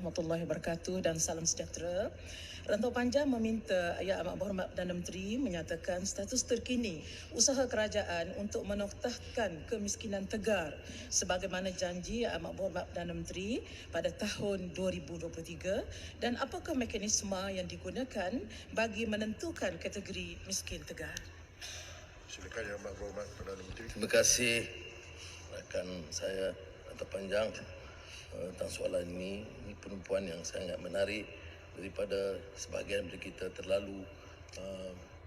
warahmatullahi wabarakatuh dan salam sejahtera. Rantau Panjang meminta Yang Amat Berhormat Perdana Menteri menyatakan status terkini usaha kerajaan untuk menoktahkan kemiskinan tegar sebagaimana janji Yang Amat Berhormat Perdana Menteri pada tahun 2023 dan apakah mekanisme yang digunakan bagi menentukan kategori miskin tegar. Silakan Yang Amat Berhormat Perdana Menteri. Terima kasih rakan saya Rantau Panjang tentang soalan ini. Ini penumpuan yang sangat menarik daripada sebahagian dari kita terlalu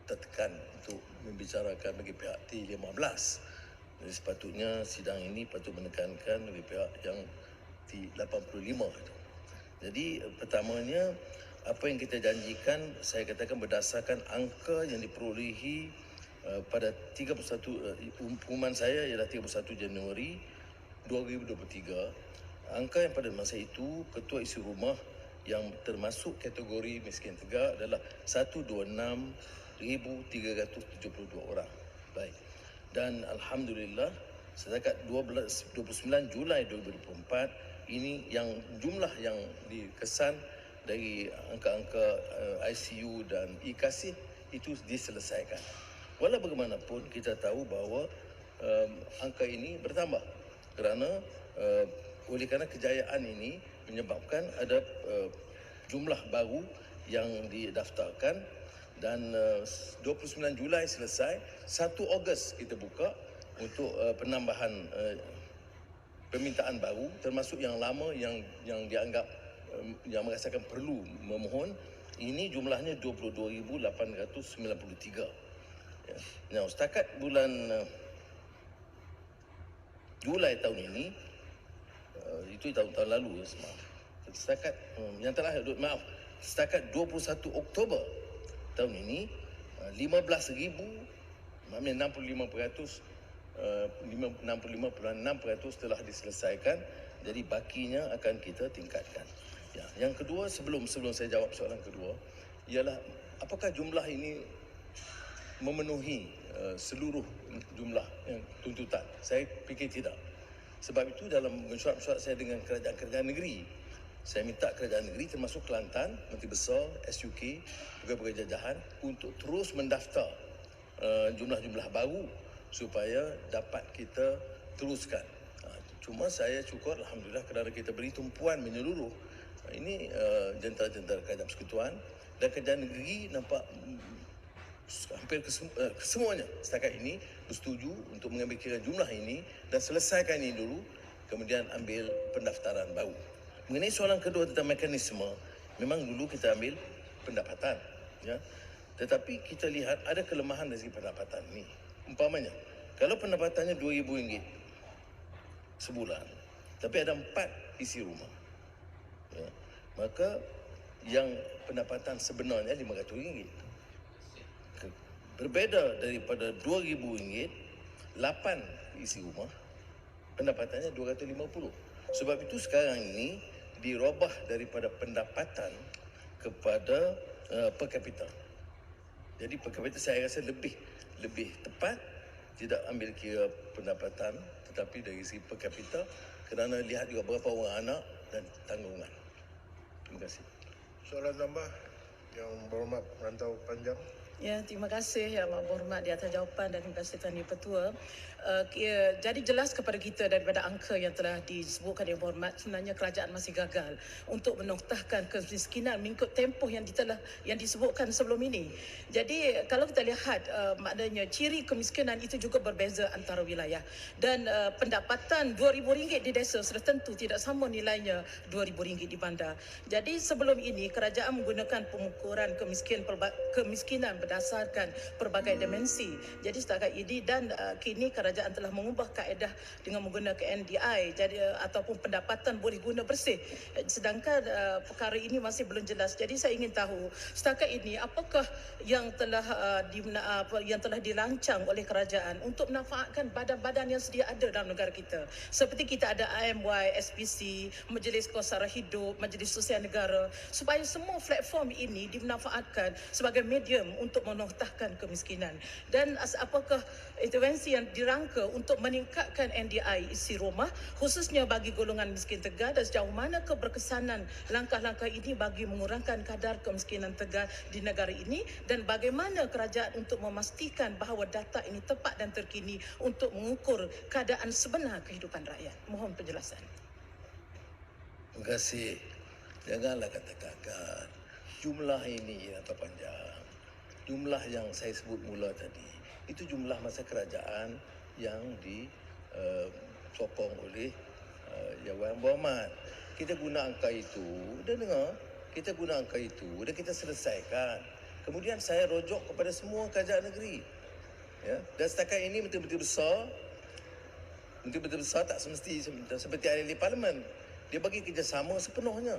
tertekan untuk membicarakan bagi pihak T15. Jadi sepatutnya sidang ini patut menekankan bagi pihak yang T85 itu. Jadi pertamanya apa yang kita janjikan, saya katakan berdasarkan angka yang diperolehi pada 31 pengumuman saya ialah 31 Januari 2023. Angka yang pada masa itu ketua isi rumah yang termasuk kategori miskin tegar adalah 126,372 orang. Baik. Dan alhamdulillah setakat 29 Julai 2024 ini yang jumlah yang dikesan dari angka-angka ICU dan e-kasih itu diselesaikan. Walau bagaimanapun kita tahu bahawa angka ini bertambah kerana oleh kerana kejayaan ini menyebabkan ada jumlah baru yang didaftarkan dan 29 Julai selesai, 1 Ogos kita buka untuk penambahan permintaan baru termasuk yang lama yang dianggap yang merasakan perlu memohon. Ini jumlahnya 22,893. Ya. Nah, setakat bulan Julai tahun ini, itu tahun lalu setakat setakat 21 Oktober tahun ini 65% telah diselesaikan. Jadi bakinya akan kita tingkatkan. Ya, yang kedua, sebelum saya jawab soalan kedua ialah apakah jumlah ini memenuhi seluruh jumlah yang tuntutan? Saya fikir tidak. Sebab itu dalam mesyuarat saya dengan kerajaan-kerajaan negeri, saya minta kerajaan negeri termasuk Kelantan, Menteri Besar, SUK, pegawai jajahan untuk terus mendaftar jumlah-jumlah baru supaya dapat kita teruskan. Cuma saya syukur alhamdulillah kerana kita beri tumpuan menyeluruh. Ini jentera-jentera kerajaan persekutuan dan kerajaan negeri nampak hampir kesemuanya setakat ini bersetuju untuk mengambil kira jumlah ini dan selesaikan ini dulu, kemudian ambil pendaftaran baru. Mengenai soalan kedua tentang mekanisme, memang dulu kita ambil pendapatan, ya. Tetapi kita lihat ada kelemahan dari segi pendapatan ini. Umpamanya, kalau pendapatannya RM2,000 sebulan, tapi ada 4 isi rumah, ya, maka yang pendapatan sebenarnya RM500. Berbeza daripada RM2,000, 8 isi rumah, pendapatannya RM250. Sebab itu sekarang ini dirubah daripada pendapatan kepada per capita. Jadi per capita saya rasa lebih tepat, tidak ambil kira pendapatan tetapi dari segi per capita kerana lihat juga berapa orang anak dan tanggungan. Terima kasih. Soalan tambah Yang Berhormat Rantau Panjang. Ya, terima kasih Yang Amat Berhormat di atas jawapan dan terima kasih Tuan Petua. Jadi jelas kepada kita daripada angka yang telah disebutkan Yang Berhormat, sebenarnya kerajaan masih gagal untuk menoktahkan kemiskinan mengikut tempoh yang disebutkan sebelum ini. Jadi kalau kita lihat maknanya ciri kemiskinan itu juga berbeza antara wilayah dan pendapatan RM2,000 di desa sudah tentu tidak sama nilainya RM2,000 di bandar. Jadi sebelum ini kerajaan menggunakan pengukuran kemiskinan berdasarkan pelbagai dimensi. Jadi setakat ini dan kini kerajaan telah mengubah kaedah dengan menggunakan NDI jadi ataupun pendapatan boleh guna bersih. Sedangkan perkara ini masih belum jelas. Jadi saya ingin tahu setakat ini apakah yang telah dirancang oleh kerajaan untuk memanfaatkan badan-badan yang sedia ada dalam negara kita. Seperti kita ada IMY, SPC, Majlis Kosara Hidup, Majlis Sosial Negara, supaya semua platform ini dimanfaatkan sebagai medium untuk untuk menoktahkan kemiskinan. Dan apakah intervensi yang dirangka untuk meningkatkan NDI isi rumah khususnya bagi golongan miskin tegar, dan sejauh mana keberkesanan langkah-langkah ini bagi mengurangkan kadar kemiskinan tegar di negara ini, dan bagaimana kerajaan untuk memastikan bahawa data ini tepat dan terkini untuk mengukur keadaan sebenar kehidupan rakyat. Mohon penjelasan. Terima kasih. Janganlah kata-kata. Jumlah ini ya Pak Panjang. Jumlah yang saya sebut mula tadi, itu jumlah masa kerajaan yang disokong oleh Yang Berhormat. Kita guna angka itu, dah dengar? Kita guna angka itu dan kita selesaikan. Kemudian saya rujuk kepada semua kerajaan negeri. Ya, dan setakat ini menteri-menteri besar tak semesti seperti ahli parlimen. Dia bagi kerjasama sepenuhnya.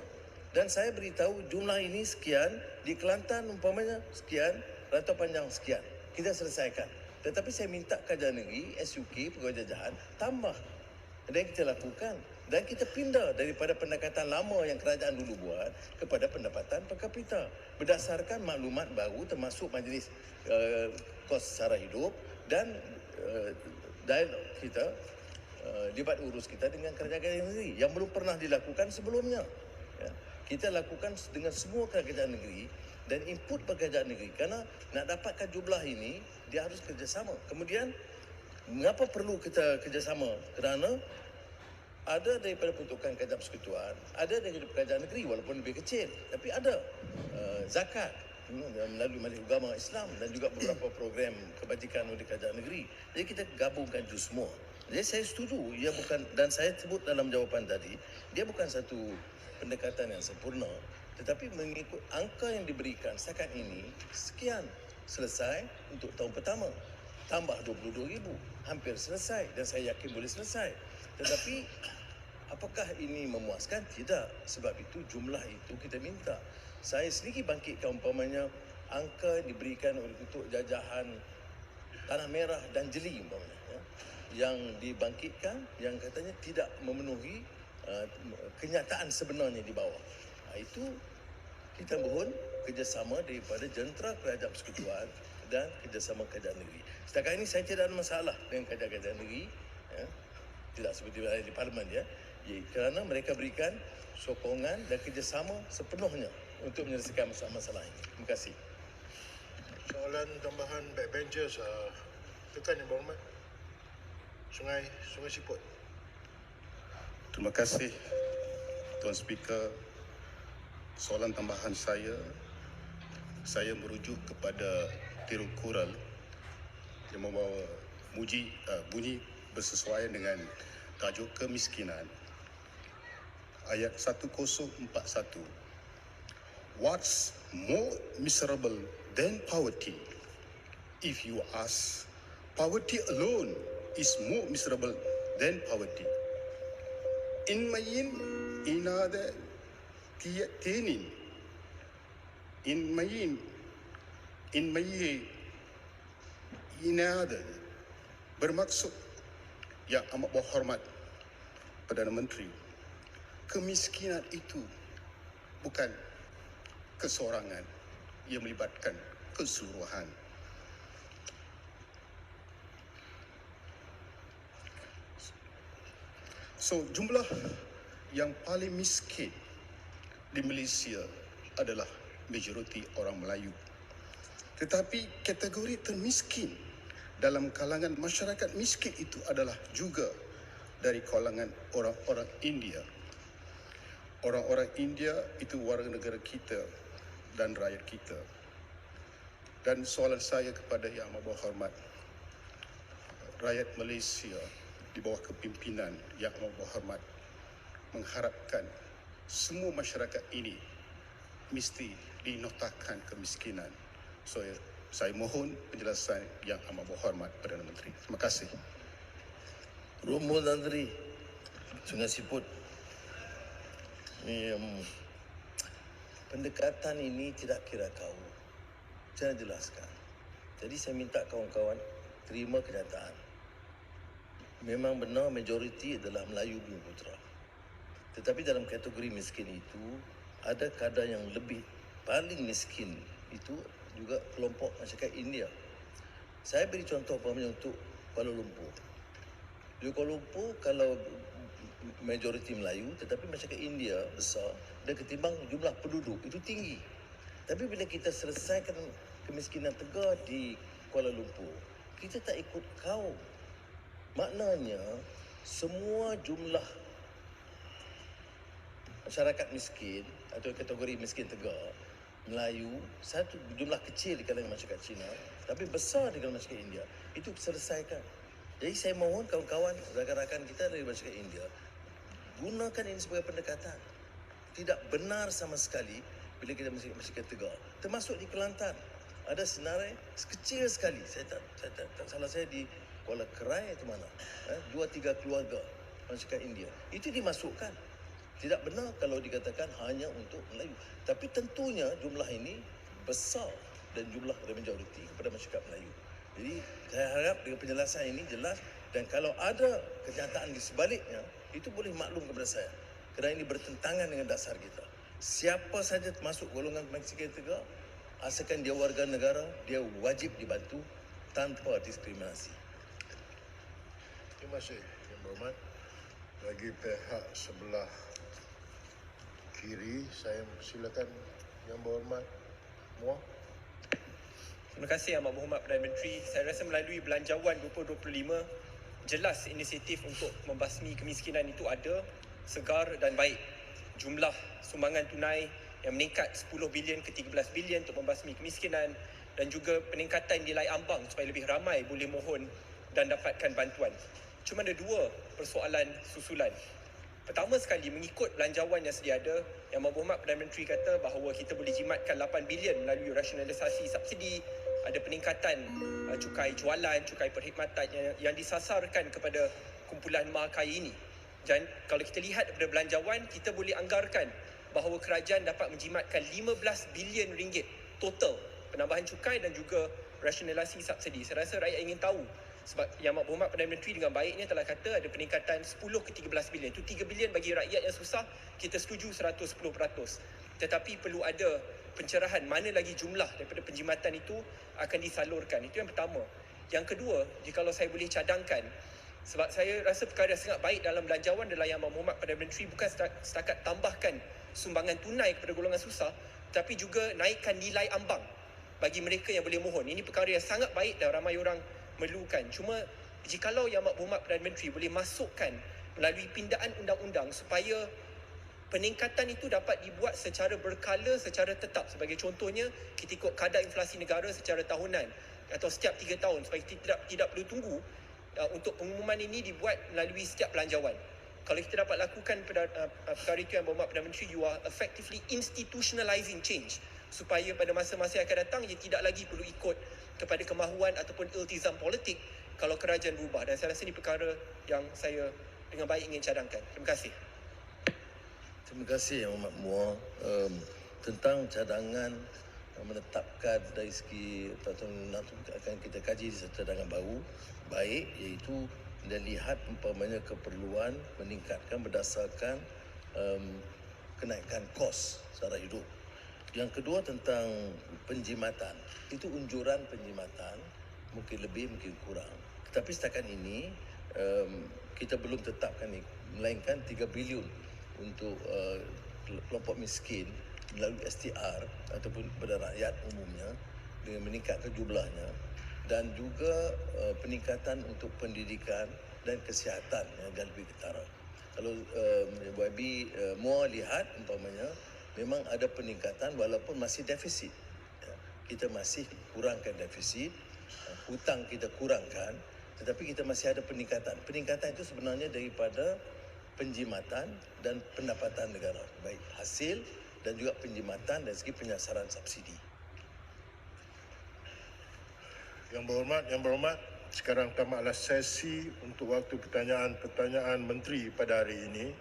Dan saya beritahu jumlah ini sekian, di Kelantan umpamanya sekian, Rantau Panjang sekian. Kita selesaikan. Tetapi saya minta kerajaan negeri, SUK, pegawai jajahan, tambah. Dan kita lakukan. Dan kita pindah daripada pendekatan lama yang kerajaan dulu buat kepada pendapatan per kapita. Berdasarkan maklumat baru termasuk majlis kos sara hidup dan dialog kita, debat urus kita dengan kerajaan negeri yang belum pernah dilakukan sebelumnya. Ya. Kita lakukan dengan semua kerajaan negeri dan input kerajaan negeri kerana nak dapatkan jumlah ini dia harus kerjasama. Kemudian mengapa perlu kita kerjasama? Kerana ada daripada peruntukan kerajaan persekutuan, ada daripada kerajaan negeri walaupun lebih kecil, tapi ada zakat melalui Majlis Ugama Islam dan juga beberapa program kebajikan oleh kerajaan negeri. Jadi kita gabungkan itu semua. Jadi saya setuju, ia bukan, dan saya sebut dalam jawapan tadi, dia bukan satu pendekatan yang sempurna, tetapi mengikut angka yang diberikan setakat ini, sekian selesai untuk tahun pertama. Tambah 22,000, hampir selesai dan saya yakin boleh selesai. Tetapi apakah ini memuaskan? Tidak. Sebab itu jumlah itu kita minta. Saya sendiri bangkitkan umpamanya angka diberikan untuk jajahan Tanah Merah dan Jeli umpamanya, ya, yang dibangkitkan yang katanya tidak memenuhi kenyataan sebenarnya di bawah. Itu kita mohon kerjasama daripada jentera kerajaan persekutuan dan kerjasama kerajaan negeri. Setakat ini saya tidak ada masalah dengan kerajaan negeri, ya, tidak seperti di parlimen, ya, kerana mereka berikan sokongan dan kerjasama sepenuhnya untuk menyelesaikan masalah-masalah ini. Terima kasih. Soalan tambahan backbenchers, tekan Yang Berhormat. Sungai Siput. Terima kasih Tuan Speaker. Soalan tambahan saya merujuk kepada tirukural yang membawa bunyi bersesuaian dengan tajuk kemiskinan. Ayat 1041. What's more miserable than poverty? If you ask, poverty alone is more miserable than poverty. Inmayin inada tiyatenin. Inmayi inada bermaksud yang amat berhormat Perdana Menteri, kemiskinan itu bukan keseorangan, ia melibatkan keseluruhan. So, jumlah yang paling miskin di Malaysia adalah majoriti orang Melayu. Tetapi kategori termiskin dalam kalangan masyarakat miskin itu adalah juga dari kalangan orang-orang India. Orang-orang India itu warga negara kita dan rakyat kita. Dan soalan saya kepada Yang Amat Berhormat, rakyat Malaysia di bawah kepimpinan Yang Amat Berhormat mengharapkan semua masyarakat ini mesti dinotakan kemiskinan. So, saya mohon penjelasan Yang Amat Berhormat Perdana Menteri. Terima kasih. Romo Landri, Sungai Siput. Pendekatan ini tidak kira kau. Saya jelaskan. Jadi saya minta kawan-kawan terima kenyataan. Memang benar majoriti adalah Melayu Bumi Putra. Tetapi dalam kategori miskin itu ada kadar yang lebih paling miskin itu juga kelompok masyarakat India. Saya beri contoh umpamanya untuk Kuala Lumpur. Di Kuala Lumpur kalau majoriti Melayu tetapi masyarakat India besar dan ketimbang jumlah penduduk itu tinggi. Tapi bila kita selesaikan kemiskinan tegar di Kuala Lumpur, kita tak ikut kaum. Maknanya semua jumlah masyarakat miskin atau kategori miskin tegar Melayu, satu jumlah kecil di kalangan masyarakat Cina tapi besar di kalangan masyarakat India, itu selesaikan. Jadi saya mohon kawan-kawan, rakan-rakan kita dari masyarakat India, gunakan ini sebagai pendekatan. Tidak benar sama sekali bila kita masyarakat tegar, termasuk di Kelantan. Ada senarai kecil sekali, tak salah saya di Kuala Kerai atau mana, 2-3 keluarga masyarakat India, itu dimasukkan. Tidak benar kalau dikatakan hanya untuk Melayu. Tapi tentunya jumlah ini besar dan jumlah majoriti kepada masyarakat Melayu. Jadi saya harap dengan penjelasan ini jelas, dan kalau ada kenyataan di sebaliknya, itu boleh maklum kepada saya. Kerana ini bertentangan dengan dasar kita. Siapa saja masuk golongan masyarakat tegar, asalkan dia warga negara, dia wajib dibantu tanpa diskriminasi. Terima kasih Yang Berhormat. Bagi pihak sebelah kiri, saya silakan Yang Berhormat Muar. Terima kasih Amat Berhormat Perdana Menteri. Saya rasa melalui Belanjawan 2025, jelas inisiatif untuk membasmi kemiskinan itu ada, segar dan baik. Jumlah sumbangan tunai yang meningkat 10 bilion ke 13 bilion untuk membasmi kemiskinan, dan juga peningkatan nilai ambang supaya lebih ramai boleh mohon dan dapatkan bantuan. Cuma ada dua persoalan susulan. Pertama sekali, mengikut belanjawan yang sedia ada, Yang Berhormat Perdana Menteri kata bahawa kita boleh jimatkan 8 bilion melalui rasionalisasi subsidi, ada peningkatan cukai jualan, cukai perkhidmatan yang disasarkan kepada kumpulan mahakaya ini. Dan kalau kita lihat daripada belanjawan, kita boleh anggarkan bahawa kerajaan dapat menjimatkan 15 bilion ringgit total penambahan cukai dan juga rasionalisasi subsidi. Saya rasa rakyat ingin tahu, sebab Yang Amat Berhormat Perdana Menteri dengan baiknya telah kata ada peningkatan 10 ke 13 bilion. Itu 3 bilion bagi rakyat yang susah, kita setuju 110%. Tetapi perlu ada pencerahan mana lagi jumlah daripada penjimatan itu akan disalurkan. Itu yang pertama. Yang kedua, jikalau saya boleh cadangkan, sebab saya rasa perkara yang sangat baik dalam belanjawan adalah Yang Amat Berhormat Perdana Menteri bukan setakat tambahkan sumbangan tunai kepada golongan susah, tapi juga naikkan nilai ambang bagi mereka yang boleh mohon. Ini perkara yang sangat baik dan ramai orang memerlukan. Cuma jikalau Yang Amat Berhormat Perdana Menteri boleh masukkan melalui pindaan undang-undang supaya peningkatan itu dapat dibuat secara berkala, secara tetap. Sebagai contohnya, kita ikut kadar inflasi negara secara tahunan atau setiap 3 tahun, supaya kita tidak perlu tunggu untuk pengumuman ini dibuat melalui setiap belanjawan. Kalau kita dapat lakukan perkara itu, Yang Berhormat Perdana Menteri, you are effectively institutionalizing change, supaya pada masa-masa yang akan datang ia tidak lagi perlu ikut kepada kemahuan ataupun iltizam politik kalau kerajaan berubah. Dan saya rasa ini perkara yang saya dengan baik ingin cadangkan. Terima kasih. Terima kasih Yang Amat Muar. Tentang cadangan menetapkan dari segi peraturan akan kita kaji satu cadangan baru baik, iaitu dan lihat umpamanya keperluan meningkatkan berdasarkan kenaikan kos sara hidup. Yang kedua tentang penjimatan, itu unjuran penjimatan mungkin lebih mungkin kurang, tetapi setakat ini kita belum tetapkan ini, melainkan 3 bilion untuk kelompok miskin melalui STR ataupun kepada rakyat umumnya dengan meningkatkan jumlahnya, dan juga peningkatan untuk pendidikan dan kesihatan yang lebih ketara. Kalau YB Muar lihat umpamanya memang ada peningkatan walaupun masih defisit. Kita masih kurangkan defisit, hutang kita kurangkan, tetapi kita masih ada peningkatan. Peningkatan itu sebenarnya daripada penjimatan dan pendapatan negara, baik hasil dan juga penjimatan dari segi penyasaran subsidi. Yang Berhormat, sekarang tamatlah sesi untuk waktu pertanyaan-pertanyaan menteri pada hari ini.